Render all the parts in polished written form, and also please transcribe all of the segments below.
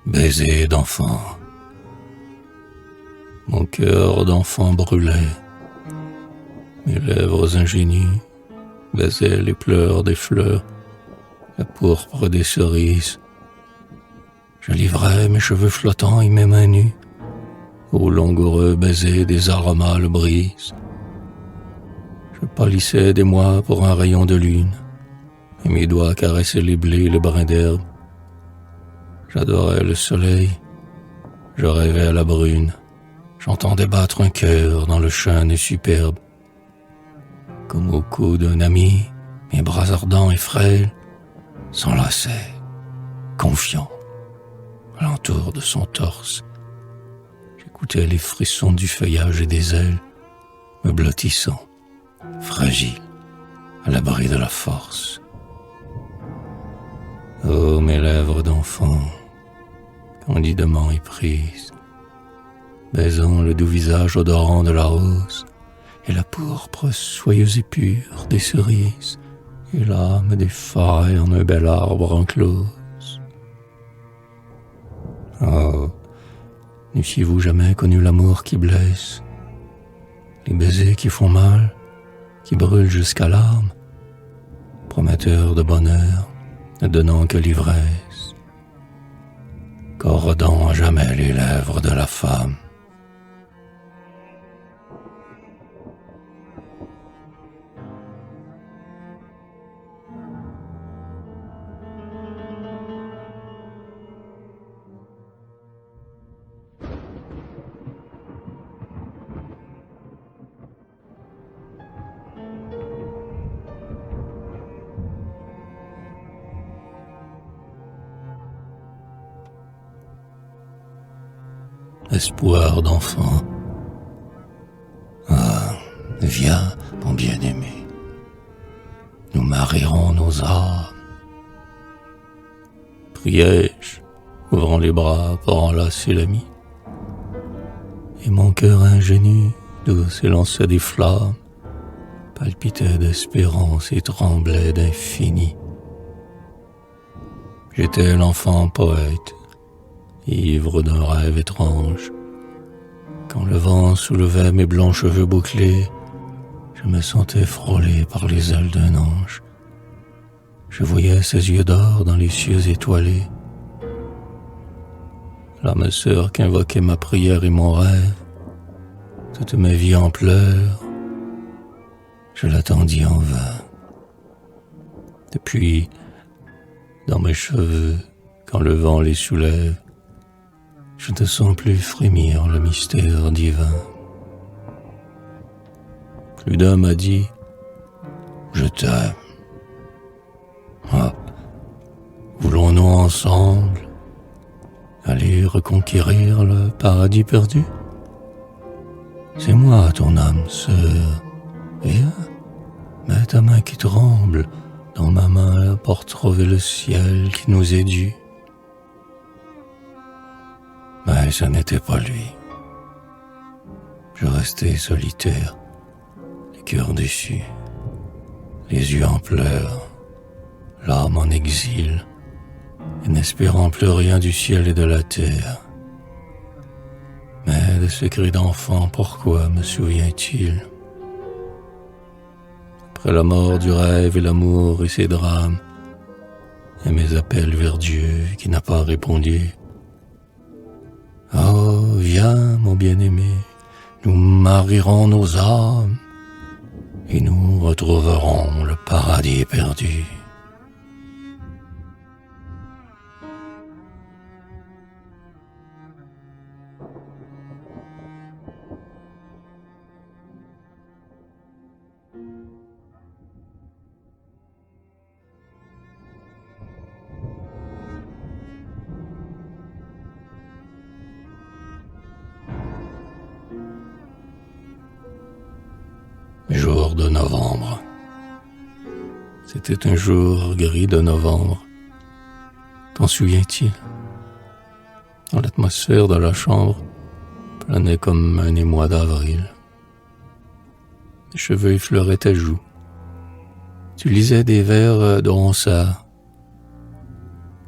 Baiser d'enfant. Mon cœur d'enfant brûlait. Mes lèvres ingénues baisaient les pleurs des fleurs, la pourpre des cerises. Je livrais mes cheveux flottants et mes mains nues au langoureux baiser des aromas le brise. Je pâlissais des mois pour un rayon de lune, et mes doigts caressaient les blés et le brin d'herbe. J'adorais le soleil, je rêvais à la brune, j'entendais battre un cœur dans le chêne superbe. Comme au cou d'un ami, mes bras ardents et frêles s'enlaçaient, confiants, alentour de son torse. J'écoutais les frissons du feuillage et des ailes, me blottissant, fragile, à l'abri de la force. Oh, mes lèvres d'enfant, candidement éprises, baisant le doux visage odorant de la rose, et la pourpre soyeuse et pure des cerises, et l'âme des failles en un bel arbre enclose. Oh, n'eussiez-vous jamais connu l'amour qui blesse, les baisers qui font mal, qui brûlent jusqu'à l'âme, prometteurs de bonheur, ne donnant que l'ivresse, corrodant à jamais les lèvres de la femme. Espoir d'enfant. Ah, viens, mon bien-aimé. Nous marierons nos âmes. Priai-je, ouvrant les bras pour enlacer l'ami. Et mon cœur ingénu, d'où s'élançaient des flammes, palpitait d'espérance et tremblait d'infini. J'étais l'enfant poète, ivre d'un rêve étrange. Quand le vent soulevait mes blancs cheveux bouclés, je me sentais frôlé par les ailes d'un ange. Je voyais ses yeux d'or dans les cieux étoilés. L'âme sœur qu'invoquait ma prière et mon rêve, toute ma vie en pleurs, je l'attendis en vain. Depuis, dans mes cheveux, quand le vent les soulève, je ne sens plus frémir le mystère divin. Plus d'un m'a dit « Je t'aime ». Ah, voulons-nous ensemble aller reconquérir le paradis perdu? C'est moi ton âme sœur, viens, mets ta main qui tremble dans ma main pour trouver le ciel qui nous est dû. Mais ce n'était pas lui. Je restais solitaire, le cœur déchu, les yeux en pleurs, l'âme en exil, et n'espérant plus rien du ciel et de la terre. Mais de ce cri d'enfant, pourquoi me souvient-il? Après la mort du rêve et l'amour et ses drames, et mes appels vers Dieu qui n'a pas répondu. Oh, viens, mon bien-aimé, nous marierons nos âmes et nous retrouverons le paradis perdu. Jour de novembre. C'était un jour gris de novembre. T'en souviens-t-il? Dans l'atmosphère de la chambre, planait comme un émoi d'avril. Tes cheveux effleuraient ta joue. Tu lisais des vers de Ronsard.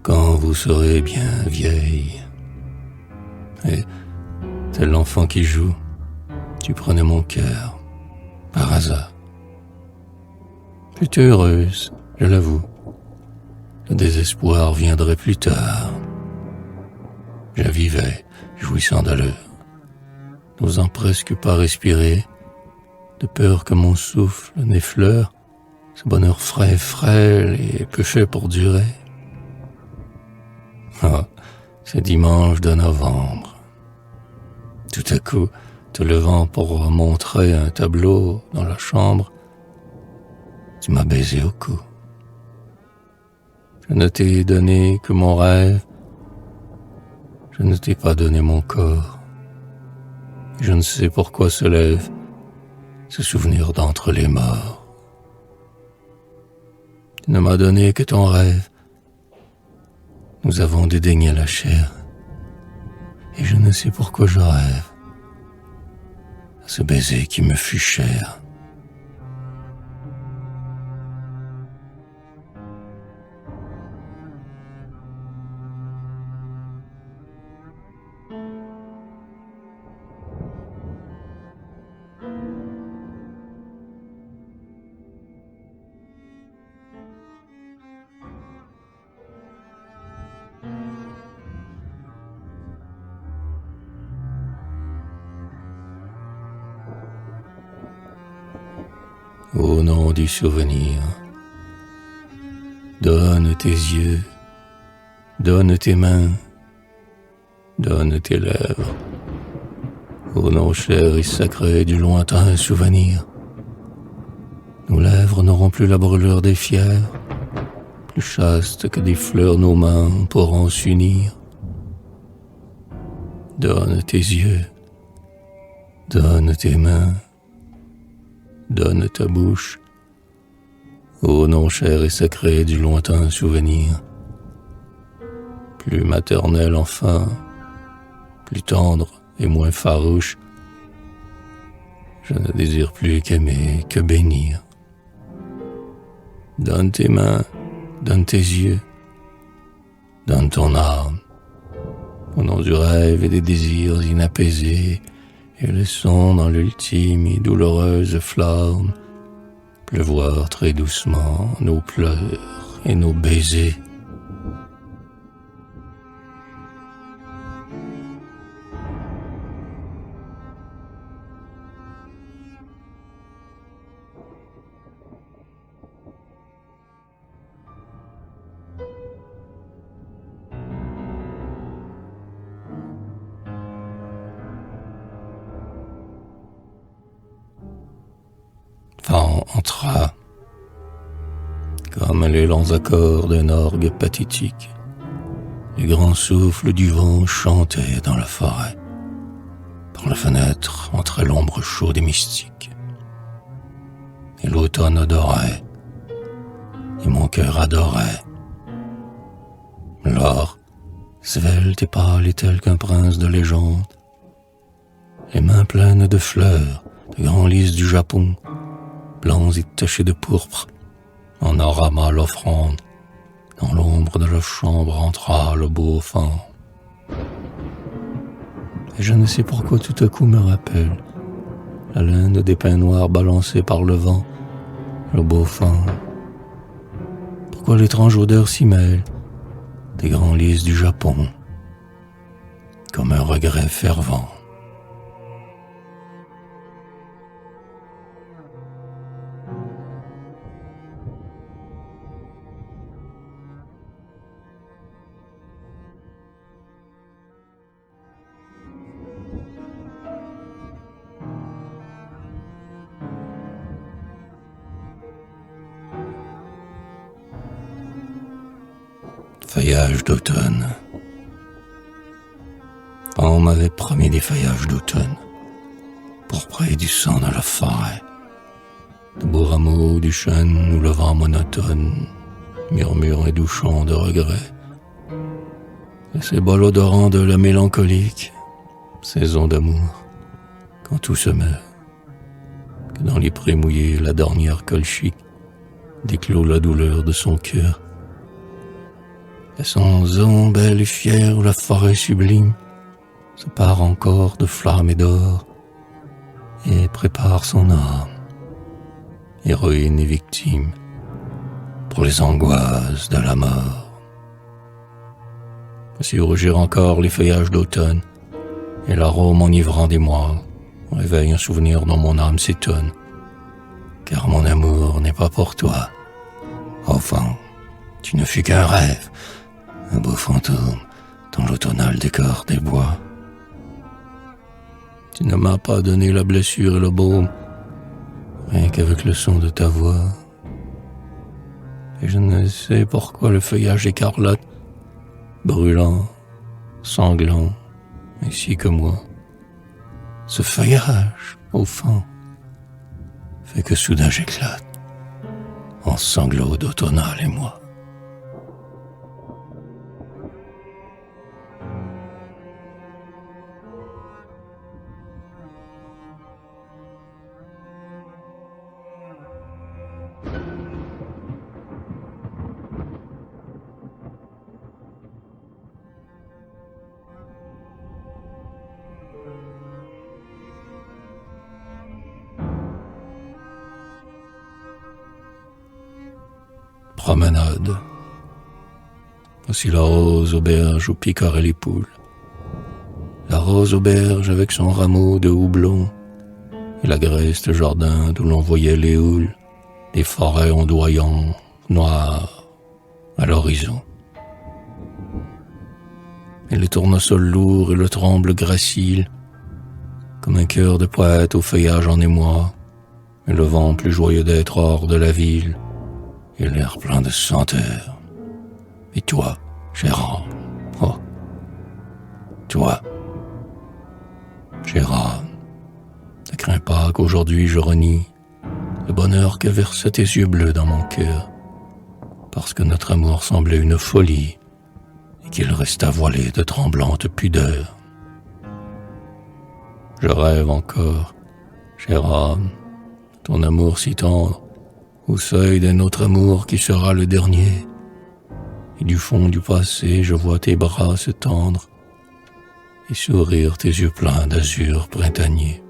Quand vous serez bien vieille, Et, tel l'enfant qui joue, tu prenais mon cœur, par hasard. J'étais heureuse, je l'avoue. Le désespoir viendrait plus tard. Je vivais, jouissant d'allure, n'osant presque pas respirer, de peur que mon souffle n'effleure ce bonheur frais, frêle et peu fait pour durer. Ah, c'est dimanche de novembre. Tout à coup, te levant pour montrer un tableau dans la chambre, tu m'as baisé au cou. Je ne t'ai donné que mon rêve, je ne t'ai pas donné mon corps. Je ne sais pourquoi se lève ce souvenir d'entre les morts. Tu ne m'as donné que ton rêve, nous avons dédaigné la chair, et je ne sais pourquoi je rêve à ce baiser qui me fut cher. Au nom du souvenir, donne tes yeux, donne tes mains, donne tes lèvres. Au nom cher et sacré du lointain souvenir, nos lèvres n'auront plus la brûlure des fiers, plus chastes que des fleurs nos mains pourront s'unir. Donne tes yeux, donne tes mains, donne ta bouche, ô nom cher et sacré du lointain souvenir. Plus maternel enfin, plus tendre et moins farouche, je ne désire plus qu'aimer, que bénir. Donne tes mains, donne tes yeux, donne ton âme, au nom du rêve et des désirs inapaisés, et laissons dans l'ultime et douloureuse flamme pleuvoir très doucement nos pleurs et nos baisers. Vent entra, comme les lents accords d'un orgue pathétique. Les grands souffles du vent chantaient dans la forêt. Par la fenêtre entrait l'ombre chaude et mystique. Et l'automne adorait, et mon cœur adorait. L'or, svelte et pâle et tel qu'un prince de légende, les mains pleines de fleurs, de grands lys du Japon, blancs et tachés de pourpre, en arama l'offrande. Dans l'ombre de la chambre entra le beau fan. Et je ne sais pourquoi tout à coup me rappelle la laine des pins noirs balancés par le vent, le beau fan. Pourquoi l'étrange odeur s'y mêle des grands lys du Japon, comme un regret fervent. Feuillage d'automne. On m'avait promis des feuillages d'automne, pourprès du sang dans la forêt, de beaux rameaux du chêne où le vent monotone murmure et doux chant de regret. Et ces bols odorants de la mélancolique saison d'amour, quand tout se meurt, que dans les prés mouillés la dernière colchique déclôt la douleur de son cœur. Et sans zone belle et fière où la forêt sublime se pare encore de flammes et d'or et prépare son âme, héroïne et victime, pour les angoisses de la mort. Si rougir encore les feuillages d'automne et l'arôme enivrant des mois réveille un souvenir dont mon âme s'étonne, car mon amour n'est pas pour toi. Enfant, tu ne fus qu'un rêve, un beau fantôme dans l'automnal décor des bois. Tu ne m'as pas donné la blessure et le baume, rien qu'avec le son de ta voix. Et je ne sais pourquoi le feuillage écarlate, brûlant, sanglant, ainsi que moi, ce feuillage, au fond, fait que soudain j'éclate, en sanglots d'automnal et moi. Promenade. Voici la rose auberge où picoraient les poules. La rose auberge avec son rameau de houblon et l'agreste jardin d'où l'on voyait les houles, des forêts ondoyant, noires, à l'horizon. Et le tournesol lourd et le tremble gracile, comme un cœur de poète au feuillage en émoi, et le vent plus joyeux d'être hors de la ville, et l'air plein de senteur. Et toi, Gérard, oh, toi, Gérard, ne crains pas qu'aujourd'hui je renie le bonheur que versaient tes yeux bleus dans mon cœur, parce que notre amour semblait une folie et qu'il resta voilé de tremblantes pudeurs. Je rêve encore, Gérard, ton amour si tendre, au seuil d'un autre amour qui sera le dernier. Et du fond du passé, je vois tes bras se tendre et sourire tes yeux pleins d'azur printanier.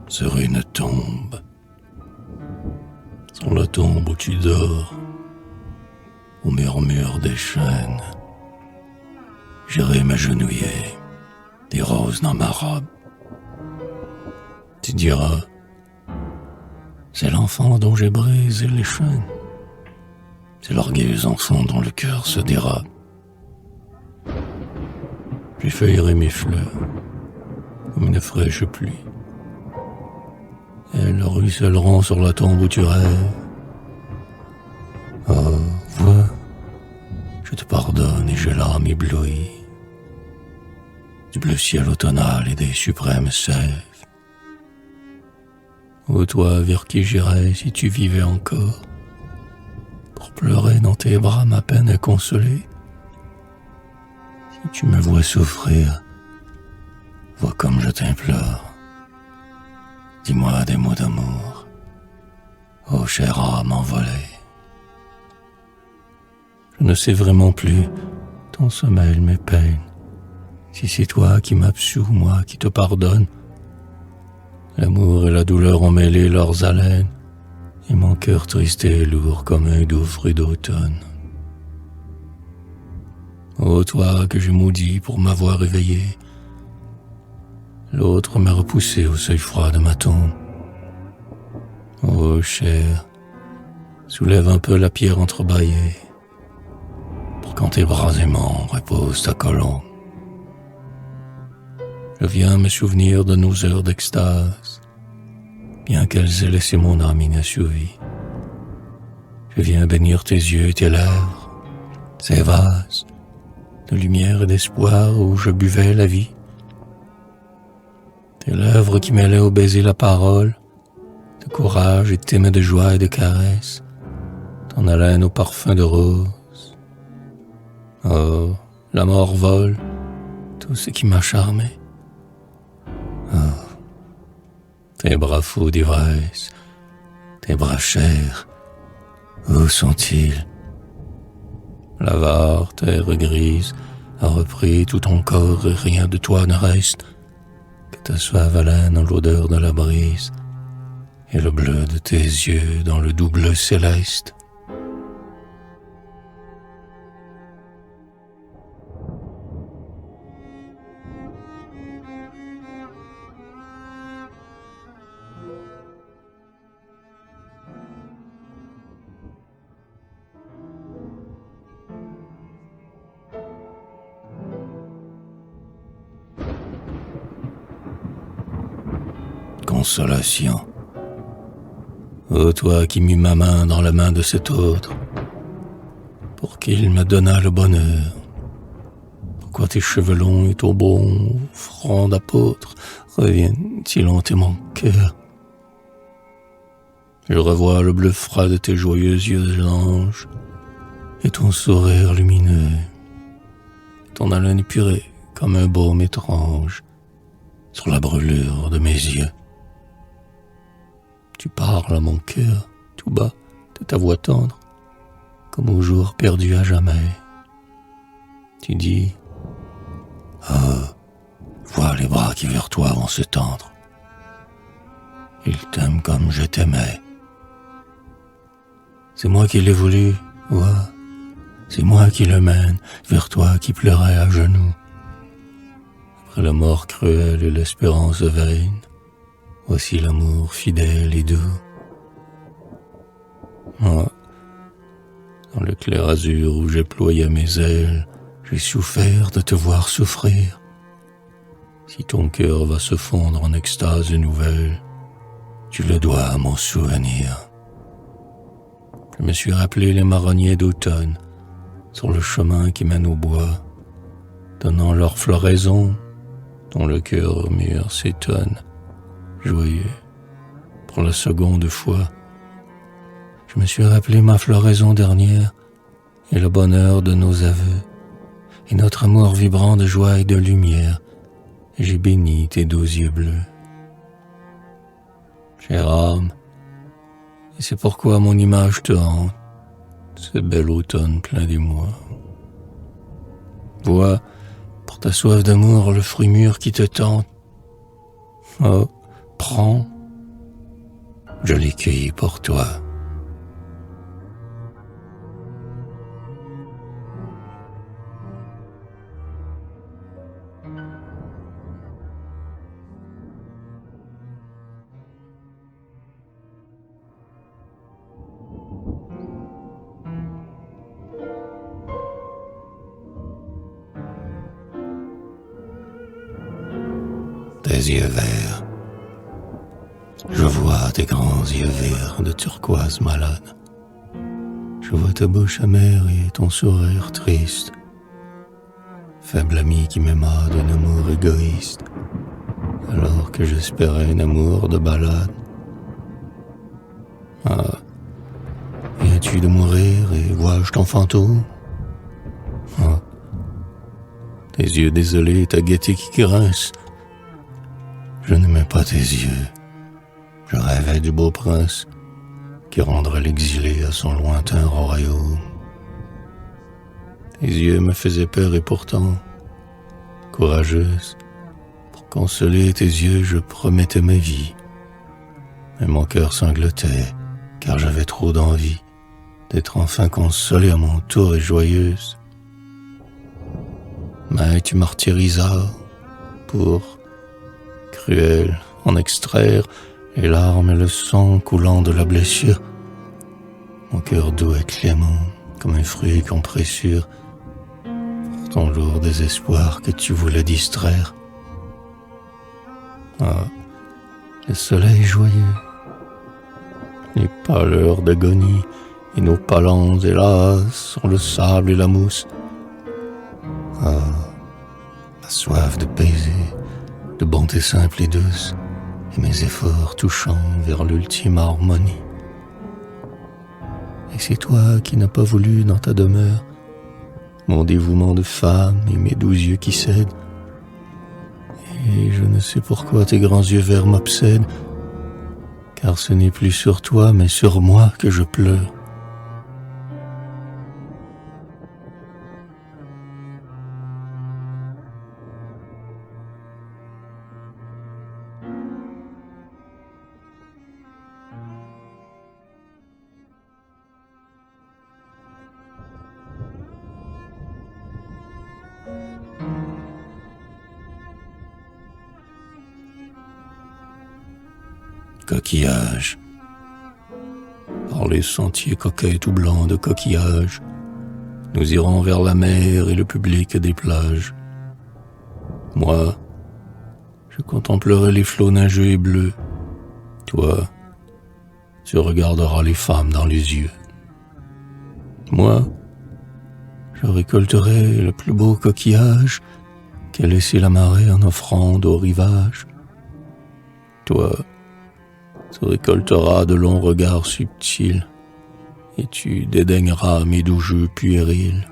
Sur une tombe, sur la tombe où tu dors, au murmure des chênes, j'irai m'agenouiller, des roses dans ma robe. Tu diras, c'est l'enfant dont j'ai brisé les chaînes, c'est l'orgueilleux enfant dont le cœur se dérobe. Puis feuillerai mes fleurs, comme une fraîche pluie. Elles ruisselleront sur la tombe où tu rêves. Oh, vois, je te pardonne et j'ai l'âme éblouie du bleu ciel automnal et des suprêmes sèves. Ô toi vers qui j'irais si tu vivais encore, pour pleurer dans tes bras ma peine à consoler. Si tu me vois souffrir, vois comme je t'implore. Dis-moi des mots d'amour, ô chère âme envolée. Je ne sais vraiment plus, ton sommeil mes peines, si c'est toi qui m'absous, moi qui te pardonne. L'amour et la douleur ont mêlé leurs haleines, et mon cœur triste et lourd comme un doux fruit d'automne. Ô toi que j'ai maudit pour m'avoir éveillé, l'autre m'a repoussé au seuil froid de ma tombe. Oh, chère, soulève un peu la pierre entrebâillée, pour quand tes bras aimants reposent ta colombe. Je viens me souvenir de nos heures d'extase, bien qu'elles aient laissé mon âme inassouvie. Je viens bénir tes yeux et tes lèvres, ces vases de lumière et d'espoir où je buvais la vie. tes lèvres qui mêlaient au baiser la parole, de courage et t'aimaient de joie et de caresses, ton haleine au parfum de rose. Oh, la mort vole tout ce qui m'a charmé. Oh, tes bras fous d'ivresse, tes bras chers, où sont-ils? L'avare, terre grise, a repris tout ton corps et rien de toi ne reste que ta suave haleine en l'odeur de la brise et le bleu de tes yeux dans le doux bleu céleste. Consolation. Ô toi qui mis ma main dans la main de cet autre, pour qu'il me donnât le bonheur, pourquoi tes cheveux longs et ton bon front d'apôtre reviennent-ils hanter mon cœur? Je revois le bleu froid de tes joyeux yeux d'ange et ton sourire lumineux, ton haleine épurée comme un baume étrange sur la brûlure de mes yeux. Tu parles à mon cœur, tout bas, de ta voix tendre, comme au jour perdu à jamais. Tu dis, oh, vois les bras qui vers toi vont se tendre. Ils t'aiment comme je t'aimais. C'est moi qui l'ai voulu, vois, c'est moi qui le mène vers toi qui pleurais à genoux. Après la mort cruelle et l'espérance vaine, voici l'amour fidèle et doux. Moi, dans le clair azur où j'ai ployé mes ailes, j'ai souffert de te voir souffrir. Si ton cœur va se fondre en extase nouvelle, tu le dois à mon souvenir. Je me suis rappelé les marronniers d'automne sur le chemin qui mène au bois, donnant leur floraison, dont le cœur mûr s'étonne, joyeux, pour la seconde fois. Je me suis rappelé ma floraison dernière et le bonheur de nos aveux, et notre amour vibrant de joie et de lumière, et j'ai béni tes doux yeux bleus. Chère âme, et c'est pourquoi mon image te hante, ce bel automne plein d'émoi. Vois, pour ta soif d'amour, le fruit mûr qui te tente. Oh, prends, je l'ai cueilli pour toi. Tes yeux verts. Je vois tes grands yeux verts de turquoise malade. Je vois ta bouche amère et ton sourire triste. Faible ami qui m'aima d'un amour égoïste, alors que j'espérais un amour de balade. Ah, viens-tu de mourir et vois-je ton fantôme? Ah, tes yeux désolés, ta gaieté qui grince. Je n'aimais pas tes yeux. Je rêvais du beau prince qui rendrait l'exilé à son lointain royaume. Tes yeux me faisaient peur et pourtant, courageuse, pour consoler tes yeux, je promettais ma vie. Mais mon cœur sanglotait, car j'avais trop d'envie d'être enfin consolée à mon tour et joyeuse. Mais tu martyrisas pour, cruel, en extraire les larmes et le sang coulant de la blessure. Mon cœur doux et clément, comme un fruit qu'on pressure, pour ton lourd désespoir que tu voulais distraire. Ah, le soleil joyeux, les pâleurs d'agonie et nos palans, hélas, sur le sable et la mousse. Ah, la soif de baiser, de bonté simple et douce, et mes efforts touchant vers l'ultime harmonie. Et c'est toi qui n'as pas voulu dans ta demeure mon dévouement de femme et mes doux yeux qui cèdent. Et je ne sais pourquoi tes grands yeux verts m'obsèdent, car ce n'est plus sur toi mais sur moi que je pleure. Coquillage. Par les sentiers coquets tout blancs de coquillages, nous irons vers la mer et le public des plages. Moi, je contemplerai les flots nageux et bleus. Toi, tu regarderas les femmes dans les yeux. Moi, je récolterai le plus beau coquillage qu'a laissé la marée en offrande au rivage. Toi, tu récolteras de longs regards subtils, et tu dédaigneras mes doux jeux puérils.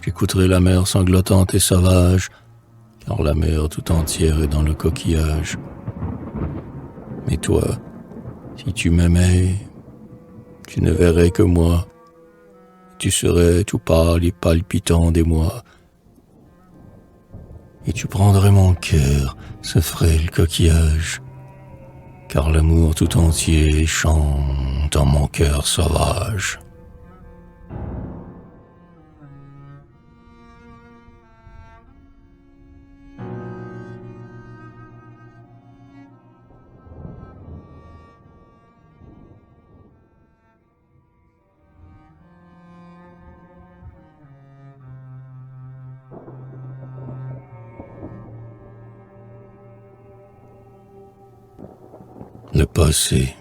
J'écouterai la mer sanglotante et sauvage, car la mer tout entière est dans le coquillage. Mais toi, si tu m'aimais, tu ne verrais que moi, tu serais tout pâle et palpitant d'émoi, et tu prendrais mon cœur, ce frêle coquillage, car l'amour tout entier chante en mon cœur sauvage. Le passé.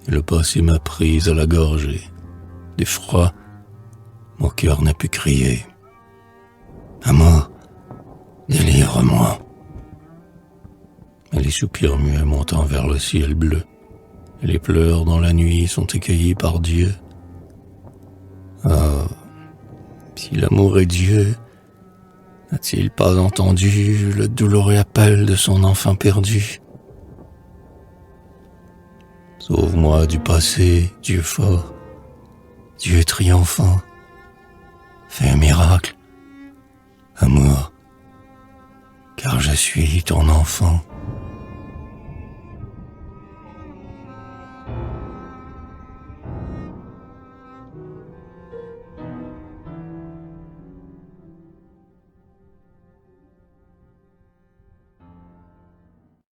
Le passé m'a prise à la gorgée. D'effroi, mon cœur n'a pu crier. Amour, délivre-moi. Mais les soupirs muets montant vers le ciel bleu, et les pleurs dans la nuit sont écueillis par Dieu. Ah, si l'amour est Dieu, n'a-t-il pas entendu le douloureux appel de son enfant perdu? Sauve-moi du passé, Dieu fort, Dieu triomphant. Fais un miracle, amour, car je suis ton enfant.